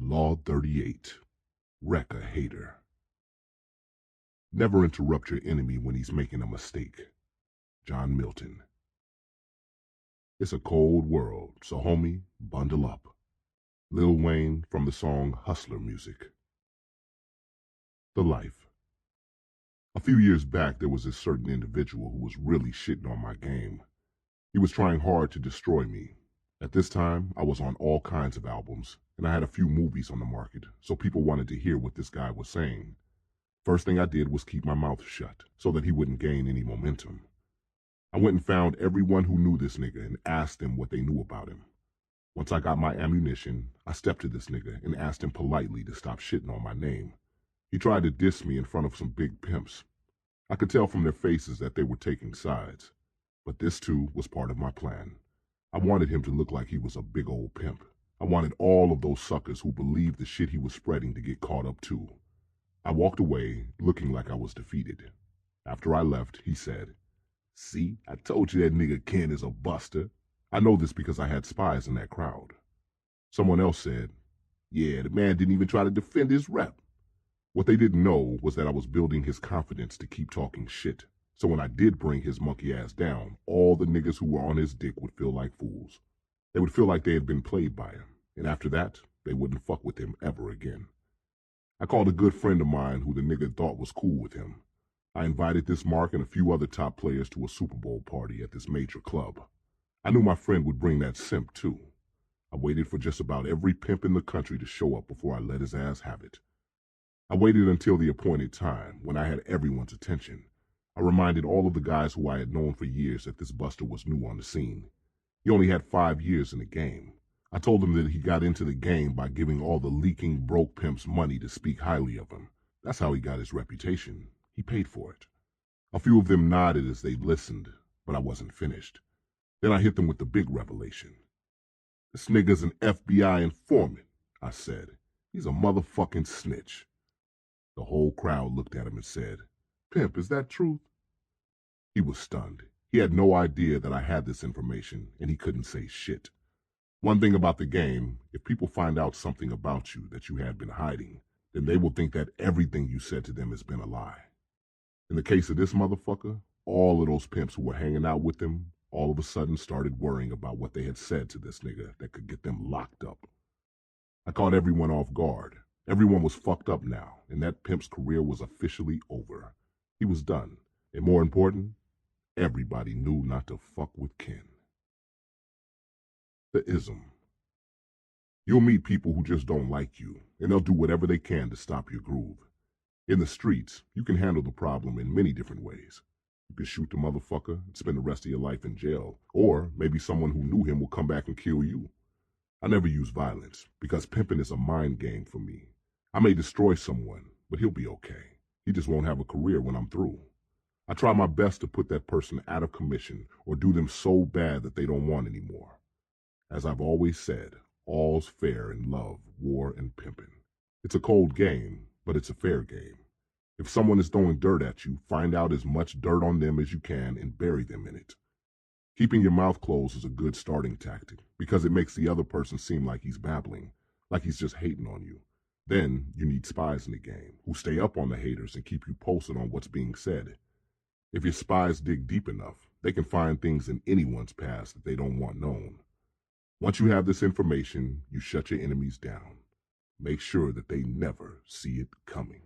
Law 38. Wreck a hater. Never interrupt your enemy when he's making a mistake. John Milton. It's a cold world, so homie, bundle up. Lil Wayne from the song Hustler Music. The Life. A few years back, there was this certain individual who was really shitting on my game. He was trying hard to destroy me. At this time, I was on all kinds of albums, and I had a few movies on the market, so people wanted to hear what this guy was saying. First thing I did was keep my mouth shut, so that he wouldn't gain any momentum. I went and found everyone who knew this nigga and asked them what they knew about him. Once I got my ammunition, I stepped to this nigga and asked him politely to stop shitting on my name. He tried to diss me in front of some big pimps. I could tell from their faces that they were taking sides. But this too was part of my plan. I wanted him to look like he was a big old pimp. I wanted all of those suckers who believed the shit he was spreading to get caught up too. I walked away, looking like I was defeated. After I left, he said, "See, I told you that nigga Ken is a buster. I know this because I had spies in that crowd." Someone else said, "Yeah, the man didn't even try to defend his rep." What they didn't know was that I was building his confidence to keep talking shit. So when I did bring his monkey ass down, all the niggas who were on his dick would feel like fools. They would feel like they had been played by him, and after that, they wouldn't fuck with him ever again. I called a good friend of mine who the nigga thought was cool with him. I invited this Mark and a few other top players to a Super Bowl party at this major club. I knew my friend would bring that simp too. I waited for just about every pimp in the country to show up before I let his ass have it. I waited until the appointed time, when I had everyone's attention. I reminded all of the guys who I had known for years that this buster was new on the scene. He only had 5 years in the game. I told him that he got into the game by giving all the leaking broke pimps money to speak highly of him. That's how he got his reputation. He paid for it. A few of them nodded as they listened, but I wasn't finished. Then I hit them with the big revelation. "This nigga's an FBI informant," I said. "He's a motherfucking snitch." The whole crowd looked at him and said, "Pimp, is that truth?" He was stunned. He had no idea that I had this information, and he couldn't say shit. One thing about the game, if people find out something about you that you had been hiding, then they will think that everything you said to them has been a lie. In the case of this motherfucker, all of those pimps who were hanging out with him all of a sudden started worrying about what they had said to this nigga that could get them locked up. I caught everyone off guard. Everyone was fucked up now, and that pimp's career was officially over. He was done, and more important, everybody knew not to fuck with Ken. The ism. You'll meet people who just don't like you, and they'll do whatever they can to stop your groove. In the streets, you can handle the problem in many different ways. You can shoot the motherfucker and spend the rest of your life in jail, or maybe someone who knew him will come back and kill you. I never use violence, because pimping is a mind game for me. I may destroy someone, but he'll be okay. He just won't have a career when I'm through. I try my best to put that person out of commission or do them so bad that they don't want anymore. As I've always said, all's fair in love, war, and pimping. It's a cold game, but it's a fair game. If someone is throwing dirt at you, find out as much dirt on them as you can and bury them in it. Keeping your mouth closed is a good starting tactic because it makes the other person seem like he's babbling, like he's just hating on you. Then you need spies in the game who stay up on the haters and keep you posted on what's being said. If your spies dig deep enough, they can find things in anyone's past that they don't want known. Once you have this information, you shut your enemies down. Make sure that they never see it coming.